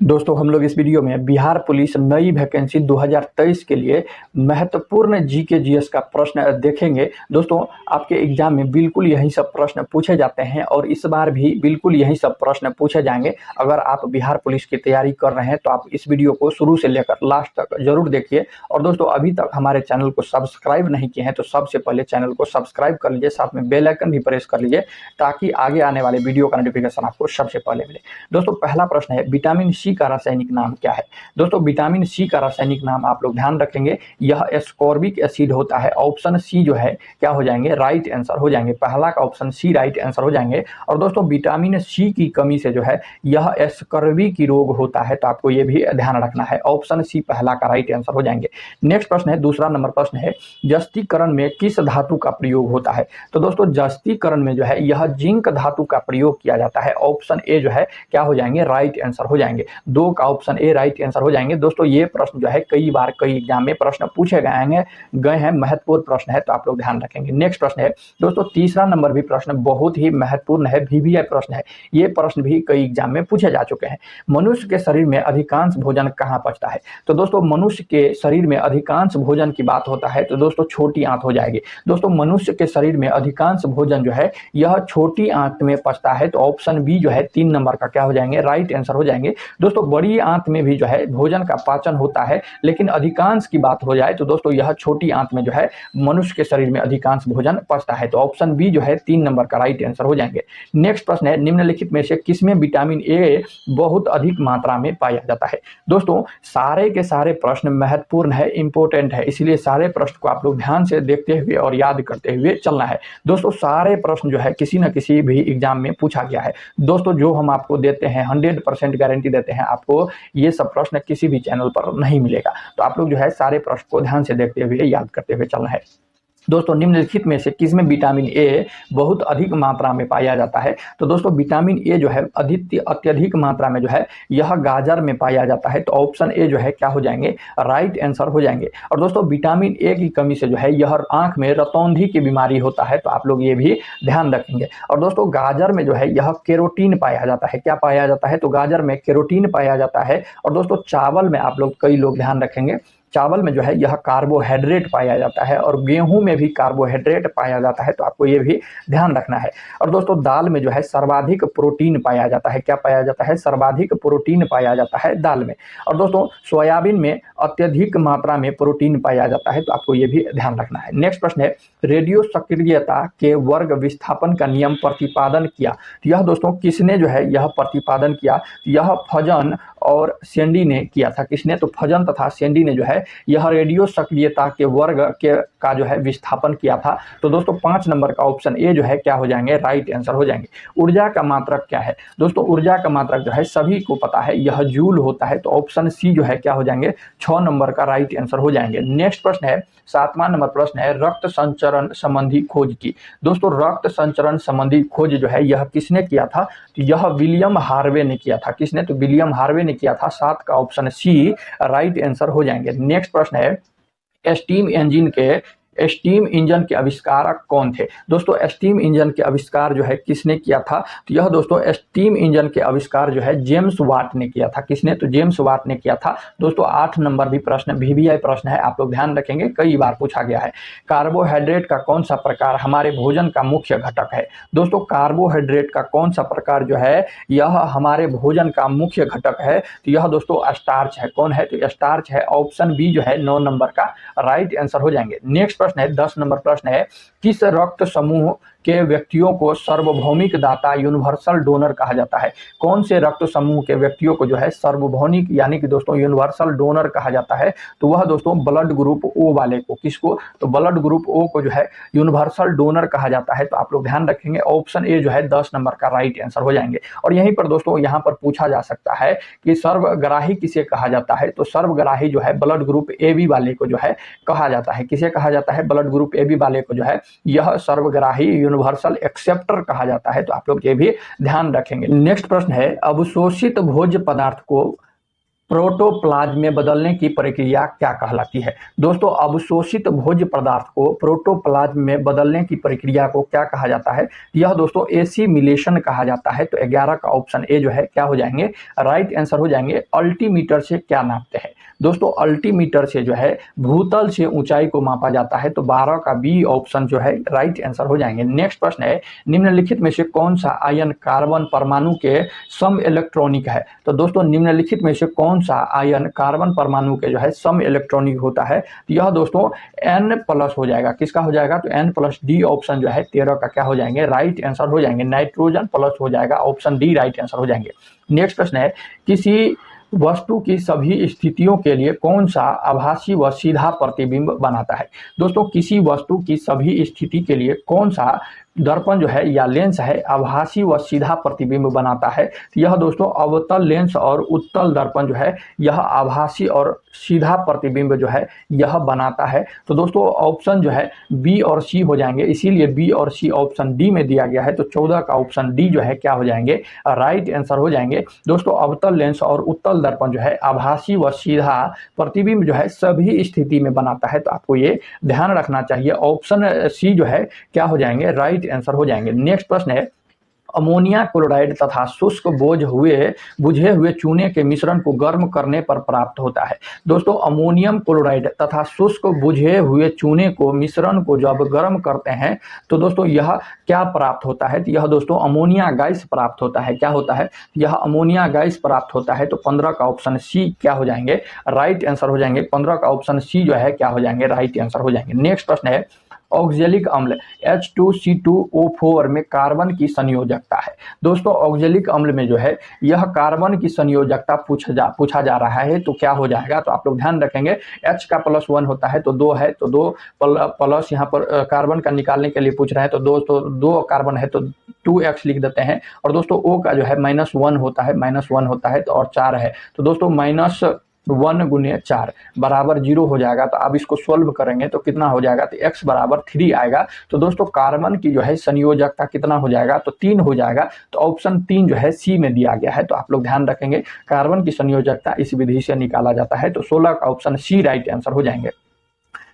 दोस्तों हम लोग इस वीडियो में बिहार पुलिस नई वैकेंसी 2023 के लिए महत्वपूर्ण जीके जीएस का प्रश्न देखेंगे। दोस्तों आपके एग्जाम में बिल्कुल यही सब प्रश्न पूछे जाते हैं और इस बार भी बिल्कुल यही सब प्रश्न पूछे जाएंगे। अगर आप बिहार पुलिस की तैयारी कर रहे हैं तो आप इस वीडियो को शुरू से लेकर लास्ट तक जरूर देखिए। और दोस्तों अभी तक हमारे चैनल को सब्सक्राइब नहीं किए हैं तो सबसे पहले चैनल को सब्सक्राइब कर लीजिए, साथ में बेल आइकन भी प्रेस कर लीजिए ताकि आगे आने वाले वीडियो का नोटिफिकेशन आपको सबसे पहले मिले। दोस्तों पहला प्रश्न है, विटामिन सी का रासायनिक नाम क्या है। दोस्तों विटामिन सी का रासायनिक नाम आप लोग ध्यान रखेंगे, यह एस्कॉर्बिक एसिड होता है। ऑप्शन सी जो है क्या हो जाएंगे, राइट आंसर हो जाएंगे। पहला का ऑप्शन सी राइट आंसर हो जाएंगे। और दोस्तों विटामिन सी की कमी से जो है यह एस्कर्वी रोग होता है, तो आपको यह भी ध्यान रखना है। ऑप्शन सी पहला का राइट आंसर हो जाएंगे। नेक्स्ट प्रश्न है, दूसरा नंबर प्रश्न है, जस्तीकरण में किस धातु का प्रयोग होता है। तो दोस्तों जस्तीकरण में जो है यह जिंक धातु का प्रयोग किया जाता है। ऑप्शन ए जो है क्या हो जाएंगे, राइट आंसर हो जाएंगे। दो का ऑप्शन ए राइट आंसर हो जाएंगे। दोस्तों ये प्रश्न जो है कई बार कई एग्जाम में प्रश्न पूछे गए हैं, महत्वपूर्ण प्रश्न है, तो आप लोग ध्यान रखेंगे। नेक्स्ट प्रश्न है दोस्तों, तीसरा नंबर भी प्रश्न बहुत ही महत्वपूर्ण है, वीवीआई प्रश्न है। ये प्रश्न भी कई एग्जाम में पूछे जा चुके हैं। मनुष्य के शरीर में अधिकांश भोजन कहाँ पचता है। तो दोस्तों मनुष्य के शरीर में अधिकांश भोजन की बात होता है तो दोस्तों छोटी आंत हो जाएगी। दोस्तों मनुष्य के शरीर में अधिकांश भोजन जो है यह छोटी आंत में पचता है, तो ऑप्शन बी जो है 3 नंबर का क्या हो जाएंगे, राइट आंसर हो जाएंगे। दोस्तों बड़ी आंत में भी जो है भोजन का पाचन होता है, लेकिन अधिकांश की बात हो जाए तो दोस्तों यह छोटी आंत में जो है मनुष्य के शरीर में अधिकांश भोजन पचता है, तो ऑप्शन बी जो है 3 नंबर का राइट आंसर हो जाएंगे। नेक्स्ट प्रश्न है, निम्नलिखित में से किसमें विटामिन ए बहुत अधिक मात्रा में पाया जाता है। दोस्तों सारे के सारे प्रश्न महत्वपूर्ण है, इंपॉर्टेंट है, इसलिए सारे प्रश्न को आप लोग ध्यान से देखते हुए और याद करते हुए चलना है। दोस्तों सारे प्रश्न जो है किसी न किसी भी एग्जाम में पूछा गया है। दोस्तों जो हम आपको देते हैं 100% गारंटी देते हैं, आपको ये सब प्रश्न किसी भी चैनल पर नहीं मिलेगा। तो आप लोग जो है सारे प्रश्न को ध्यान से देखते हुए याद करते हुए चलना है। दोस्तों निम्नलिखित में से किसमें विटामिन ए बहुत अधिक मात्रा में पाया जाता है। तो दोस्तों विटामिन ए जो है अत्यधिक मात्रा में जो है यह गाजर में पाया जाता है, तो ऑप्शन ए जो है क्या हो जाएंगे, राइट आंसर हो जाएंगे। और दोस्तों विटामिन ए की कमी से जो है यह आंख में रतौंधी की बीमारी होता है, तो आप लोग ये भी ध्यान रखेंगे। और दोस्तों गाजर में जो है यह केरोटीन पाया जाता है। क्या पाया जाता है, तो गाजर में केरोटीन पाया जाता है। और दोस्तों चावल में आप लोग कई लोग ध्यान रखेंगे, चावल में जो है यह कार्बोहाइड्रेट पाया जाता है और गेहूं में भी कार्बोहाइड्रेट पाया जाता है, तो आपको ये भी ध्यान रखना है। और दोस्तों दाल में जो है सर्वाधिक प्रोटीन पाया जाता है। क्या पाया जाता है, सर्वाधिक प्रोटीन पाया जाता है दाल में। और दोस्तों सोयाबीन में अत्यधिक मात्रा में प्रोटीन पाया जाता है, तो आपको ये भी ध्यान रखना है। नेक्स्ट प्रश्न है, रेडियो सक्रियता के वर्ग विस्थापन का नियम प्रतिपादन किया। तो यह दोस्तों किसने जो है यह प्रतिपादन किया, यह फजन और सेंडी ने किया था। किसने, तो फजन तथा सेंडी ने जो है यह रेडियो सक्रियता के वर्ग का जो है विस्थापन किया था। तो दोस्तों 5 नंबर का ऑप्शन ए जो है क्या हो जाएंगे, राइट आंसर हो जाएंगे। ऊर्जा का मात्रक क्या है। दोस्तों ऊर्जा का मात्रक जो है सभी को पता है, यह जूल होता है, तो ऑप्शन सी जो है क्या हो जाएंगे, 6 नंबर का राइट आंसर हो जाएंगे। नेक्स्ट प्रश्न है, 7वां नंबर प्रश्न है, रक्त संचरण संबंधी खोज की। दोस्तों रक्त संचरण संबंधी खोज जो है यह किसने किया था, तो यह विलियम हार्वे ने किया था। किसने, तो विलियम हार्वे ने किया था। 7 का ऑप्शन सी राइट आंसर हो जाएंगे। नेक्स्ट प्रश्न है, स्टीम इंजन के आविष्कारक कौन थे। दोस्तों स्टीम इंजन के आविष्कार जो है किसने किया था, तो यह दोस्तों स्टीम इंजन के आविष्कार जो है जेम्स वाट ने किया था। किसने, तो जेम्स वाट ने किया था। दोस्तों 8 नंबर भी प्रश्न वीवीआई प्रश्न है, आप लोग ध्यान रखेंगे, कई बार पूछा गया है। कार्बोहाइड्रेट का कौन सा प्रकार हमारे भोजन का मुख्य घटक है। दोस्तों कार्बोहाइड्रेट का कौन सा प्रकार जो है यह हमारे भोजन का मुख्य घटक है, तो यह दोस्तों स्टार्च है। कौन है, तो स्टार्च है। ऑप्शन बी जो है 9 नंबर का राइट आंसर हो जाएंगे। नेक्स्ट प्रश्न है, 10 नंबर प्रश्न है, किस रक्त समूह के व्यक्तियों को सार्वभौमिक दाता यूनिवर्सल डोनर कहा जाता है। कौन से रक्त समूह के व्यक्तियों को जो है सार्वभौमिक यानी कि दोस्तों यूनिवर्सल डोनर कहा जाता है, तो वह दोस्तों ब्लड ग्रुप ओ वाले को। किसको, तो ब्लड ग्रुप ओ को जो है यूनिवर्सल डोनर कहा जाता है, तो आप लोग ध्यान रखेंगे। ऑप्शन ए जो है 10 नंबर का राइट आंसर हो जाएंगे। और यहीं पर दोस्तों यहाँ पर पूछा जा सकता है कि सर्वग्राही किसे कहा जाता है, तो सर्वग्राही जो है ब्लड ग्रुप ए बी वाले को जो है कहा जाता है। किसे कहा जाता है, ब्लड ग्रुप ए बी वाले को जो है यह सर्वग्राही यूनिवर्सल एक्सेप्टर कहा जाता है, तो आप लोग ये भी ध्यान रखेंगे। नेक्स्ट प्रश्न है, अवशोषित भोज्य पदार्थ को प्रोटोप्लाज्म में बदलने की प्रक्रिया क्या कहलाती है? दोस्तों, अवशोषित भोज्य पदार्थ को प्रोटोप्लाज्म में बदलने की प्रक्रिया को क्या कहा जाता है? यह दोस्तों एसिमिलेशन कहा जाता है। तो 11 का ऑप्शन ए जो है क्या हो जाएंगे? राइट आंसर हो जाएंगे। अल्टीमीटर से क्या नापते हैं? दोस्तों, अल्टीमीटर से जो है भूतल से ऊंचाई को मापा जाता है। तो 12 का बी ऑप्शन जो है राइट आंसर हो जाएंगे। नेक्स्ट प्रश्न है, निम्नलिखित में से कौन सा आयन कार्बन परमाणु के सम इलेक्ट्रॉनिक है? तो दोस्तों, निम्नलिखित में से कौन सा आयन कार्बन परमाणु के जो है सम इलेक्ट्रॉनिक होता है? तो यह दोस्तों N+ हो जाएगा। किसका हो जाएगा? तो N+D ऑप्शन जो है 13 का क्या हो जाएंगे? राइट आंसर हो जाएंगे। नाइट्रोजन प्लस हो जाएगा, ऑप्शन डी राइट आंसर हो जाएंगे। नेक्स्ट प्रश्न है, किसी वस्तु की सभी स्थितियों के लिए कौन सा आभासी व सीधा प्रतिबिंब बनाता है? दोस्तों, किसी वस्तु की सभी स्थिति के लिए कौन सा दर्पण जो है या लेंस है आभासी व सीधा प्रतिबिंब बनाता है? तो यह दोस्तों अवतल लेंस और उत्तल दर्पण जो है यह आभासी और सीधा प्रतिबिंब जो है यह बनाता है। तो दोस्तों ऑप्शन जो है बी और सी हो जाएंगे, इसीलिए बी और सी ऑप्शन डी में दिया गया है। तो 14 का ऑप्शन डी जो है क्या हो जाएंगे? राइट आंसर हो जाएंगे। दोस्तों, अवतल लेंस और उत्तल दर्पण जो है आभासी व सीधा प्रतिबिंब जो है सभी स्थिति में बनाता है। तो आपको ये ध्यान रखना चाहिए। ऑप्शन सी जो है क्या हो जाएंगे? राइट आंसर हो जाएंगे। नेक्स्ट प्रश्न है, अमोनिया क्लोराइड तथा शुष्क बुझे हुए चूने के मिश्रण को गर्म करने पर प्राप्त होता है। दोस्तों, अमोनियम क्लोराइड तथा शुष्क बुझे हुए चूने को मिश्रण को जब गर्म करते हैं तो दोस्तों यह क्या प्राप्त होता है? तो यह दोस्तों अमोनिया गैस प्राप्त होता है। क्या होता है? यह अमोनिया गैस प्राप्त होता है। तो 15 का ऑप्शन सी क्या हो जाएंगे? राइट आंसर हो जाएंगे। 15 का ऑप्शन सी जो है क्या हो जाएंगे? राइट आंसर हो जाएंगे। नेक्स्ट प्रश्न है, ऑक्जेलिक अम्ल H2C2O4 में कार्बन की संयोजकता है। दोस्तों, ऑक्जेलिक अम्ल में जो है यह कार्बन की संयोजकता पूछा जा रहा है। तो क्या हो जाएगा? तो आप लोग ध्यान रखेंगे, H का +1 होता है तो 2 है, तो 2 प्लस यहाँ पर कार्बन का निकालने के लिए पूछ रहे हैं। तो 2 कार्बन है तो 2x लिख देते हैं। और दोस्तों O का जो है -1 होता है तो और 4 है। तो दोस्तों -1 गुने 4 बराबर 0 हो जाएगा। तो आप इसको सोल्व करेंगे तो कितना हो जाएगा? तो x बराबर 3 आएगा। तो दोस्तों कार्बन की जो है संयोजकता कितना हो जाएगा? तो 3 हो जाएगा। तो ऑप्शन 3 जो है सी में दिया गया है। तो आप लोग ध्यान रखेंगे, कार्बन की संयोजकता इस विधि से निकाला जाता है। तो 16 का ऑप्शन सी राइट आंसर हो जाएंगे।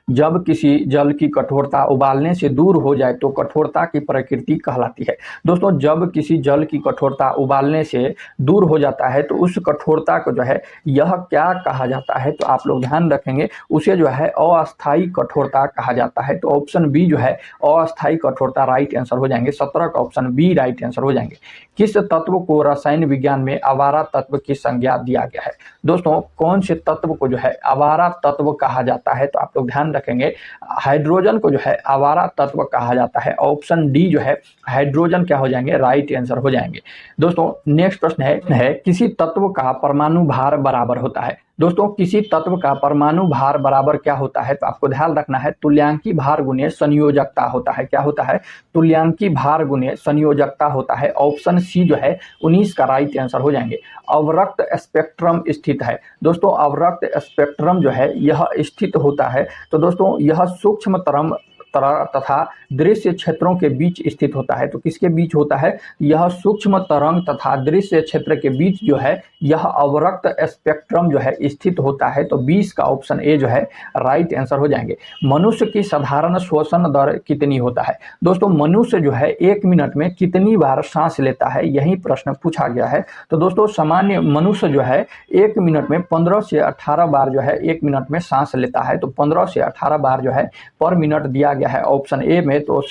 जब किसी जल की कठोरता उबालने से दूर हो जाए तो कठोरता की प्रकृति कहलाती है। दोस्तों, जब किसी जल की कठोरता उबालने से दूर हो जाता है तो उस कठोरता को जो है यह क्या कहा जाता है? तो आप लोग ध्यान रखेंगे, उसे जो है अस्थायी कठोरता कहा जाता है। तो ऑप्शन बी जो है अस्थायी कठोरता राइट आंसर हो जाएंगे। 17 का ऑप्शन बी राइट आंसर हो जाएंगे। किस तत्व को रसायन विज्ञान में आवारा तत्व की संज्ञा दिया गया है? दोस्तों, कौन से तत्व को जो है आवारा तत्व कहा जाता है? तो आप लोग ध्यान रखेंगे, हाइड्रोजन को जो है आवारा तत्व कहा जाता है। ऑप्शन डी जो है हाइड्रोजन क्या हो जाएंगे? राइट आंसर हो जाएंगे। दोस्तों, नेक्स्ट प्रश्न है किसी तत्व का परमाणु भार बराबर होता है। दोस्तों, किसी तत्व का परमाणु भार बराबर क्या होता है? तो आपको ध्यान रखना है, तुल्यांकी भार गुने संयोजकता होता है। क्या होता है? तुल्यांकी भार गुने संयोजकता होता है। ऑप्शन सी जो है 19 का राइट आंसर हो जाएंगे। अवरक्त स्पेक्ट्रम स्थित है। दोस्तों, अवरक्त स्पेक्ट्रम जो है यह स्थित होता है। तो दोस्तों यह सूक्ष्म तरंग तथा दृश्य क्षेत्रों के बीच स्थित होता है। तो किसके बीच होता है? यह सूक्ष्म तरंग तथा दृश्य क्षेत्र के बीच जो है यह अवरक्त स्पेक्ट्रम जो है स्थित होता है। तो 20 का ऑप्शन ए जो है राइट आंसर हो जाएंगे। मनुष्य की साधारण श्वसन दर कितनी होता है? दोस्तों, मनुष्य जो है 1 मिनट में कितनी बार सांस लेता है, यही प्रश्न पूछा गया है। तो दोस्तों सामान्य मनुष्य जो है 1 मिनट में 15 से 18 बार जो है 1 मिनट में सांस लेता है। तो 15 से 18 बार जो है पर मिनट दिया गया है ऑप्शन ए में। तो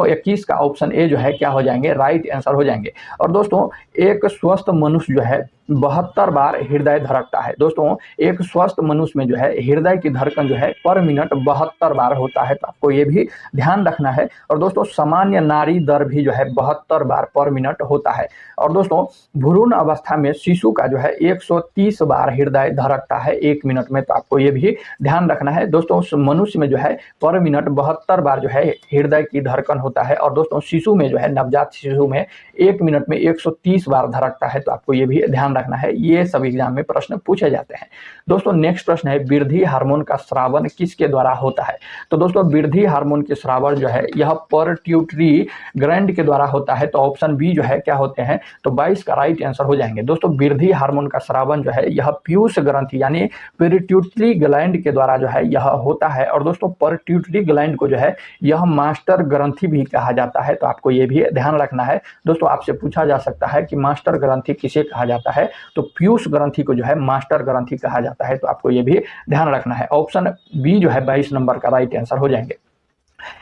21 का ऑप्शन ए जो है क्या हो जाएंगे? राइट आंसर हो जाएंगे। और दोस्तों, एक स्वस्थ मनुष्य जो है 72 बार हृदय धड़कता है। दोस्तों, एक स्वस्थ मनुष्य में जो है हृदय की धड़कन जो है पर मिनट 72 बार होता है। तो आपको ये भी ध्यान रखना है। और दोस्तों, सामान्य नाड़ी दर भी जो है 72 बार पर मिनट होता है। और दोस्तों, भ्रूण अवस्था में शिशु का जो है 130 बार हृदय धड़कता है 1 मिनट में। तो आपको ये भी ध्यान रखना है। दोस्तों, मनुष्य में जो है पर मिनट 72 बार जो है हृदय की धड़कन होता है। और दोस्तों, शिशु में जो है नवजात शिशु में 1 मिनट में 130 बार धड़कता है। तो आपको ये भी ध्यान रखना है, ये सब एग्जाम में प्रश्न पूछे जाते हैं। दोस्तों नेक्स्ट प्रश्न है, वृद्धि हार्मोन का स्रावन किसके द्वारा होता है? तो दोस्तों वृद्धि हार्मोन के स्रावन जो है यह पिट्यूटरी ग्लैंड के द्वारा होता है। तो ऑप्शन बी जो है क्या होते हैं, तो 22 का राइट आंसर हो जाएंगे। दोस्तों वृद्धि हार्मोन का स्रावन जो है यह पीयूष ग्रंथि यानी पिट्यूटरी ग्लैंड के द्वारा जो है यह होता है। और दोस्तों पिट्यूटरी ग्लैंड को जो है यह मास्टर ग्रंथि भी कहा जाता है, तो आपको ये भी ध्यान रखना है। दोस्तों आपसे पूछा जा सकता है कि मास्टर ग्रंथि किसे कहा जाता है, तो पीयूष ग्रंथि को जो है मास्टर ग्रंथि कहा जाता है, तो आपको ये भी ध्यान रखना है। ऑप्शन बी जो है 22 नंबर का राइट आंसर हो जाएंगे।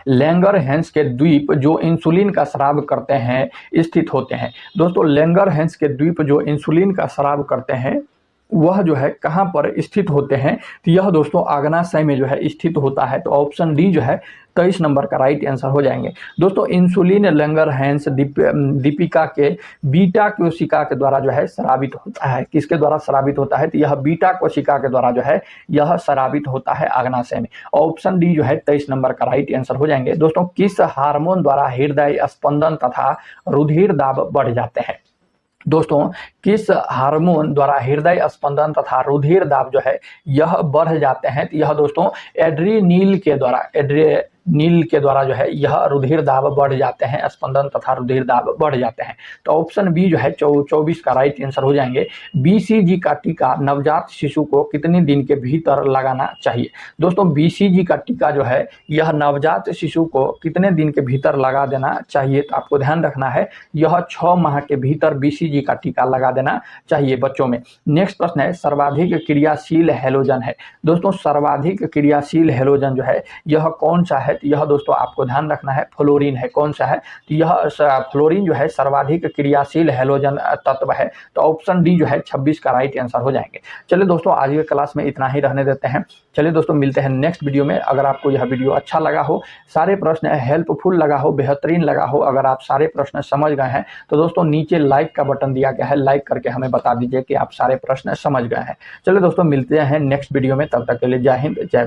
लैंगरहैंस के द्वीप जो इंसुलिन का स्राव करते हैं स्थित होते हैं। दोस्तों लैंगरहैंस के द्वीप जो इंसुलिन का स्राव करते हैं वह जो है कहाँ पर स्थित होते हैं, तो यह दोस्तों अग्नाशय में जो है स्थित होता है। तो ऑप्शन डी जो है 23 नंबर का राइट आंसर हो जाएंगे। दोस्तों इंसुलिन लैंगरहैंस दीपिका के बीटा कोशिका के द्वारा जो है स्रावित होता है। किसके द्वारा स्रावित होता है, तो यह बीटा कोशिका के द्वारा जो है यह स्रावित होता है अग्नाशय में। ऑप्शन डी जो है 23 नंबर का राइट आंसर हो जाएंगे। दोस्तों किस हार्मोन द्वारा हृदय स्पंदन तथा रुधिर दाब बढ़ जाते हैं? दोस्तों किस हार्मोन द्वारा हृदय स्पंदन तथा रुधिर दाब जो है यह बढ़ जाते हैं, तो यह दोस्तों एड्रेनल के द्वारा जो है यह रुधिर दाब बढ़ जाते हैं, स्पंदन तथा रुधिर दाब बढ़ जाते हैं। तो ऑप्शन बी जो है 24 का राइट आंसर हो जाएंगे। बीसीजी का टीका नवजात शिशु को कितने दिन के भीतर लगाना चाहिए? दोस्तों बीसीजी का टीका जो है यह नवजात शिशु को कितने दिन के भीतर लगा देना चाहिए, तो आपको ध्यान रखना है यह 6 माह के भीतर बीसीजी का टीका लगा देना चाहिए बच्चों में। नेक्स्ट प्रश्न है, सर्वाधिक क्रियाशील हैलोजन है। दोस्तों सर्वाधिक क्रियाशील हैलोजन जो है यह कौन सा है, तो यह दोस्तों आपको ध्यान रखना है फ्लोरीन है। कौन सा है, तो यह फ्लोरीन जो है सर्वाधिक क्रियाशील हैलोजन तत्व है। तो ऑप्शन डी जो है 26 का राइट आंसर हो जाएंगे। चलिए दोस्तों आज के क्लास में इतना ही रहने देते हैं। चलिए दोस्तों मिलते हैं नेक्स्ट वीडियो में। अगर आपको यह वीडियो अच्छा लगा हो, सारे प्रश्न हेल्पफुल लगा हो, बेहतरीन लगा हो, अगर आप सारे प्रश्न समझ गए हैं तो दोस्तों नीचे लाइक का बटन दिया गया है, लाइक करके हमें बता दीजिए कि आप सारे प्रश्न समझ गए हैं। चलिए दोस्तों मिलते हैं नेक्स्ट वीडियो में, तब तक के लिए जय हिंद जय भारत।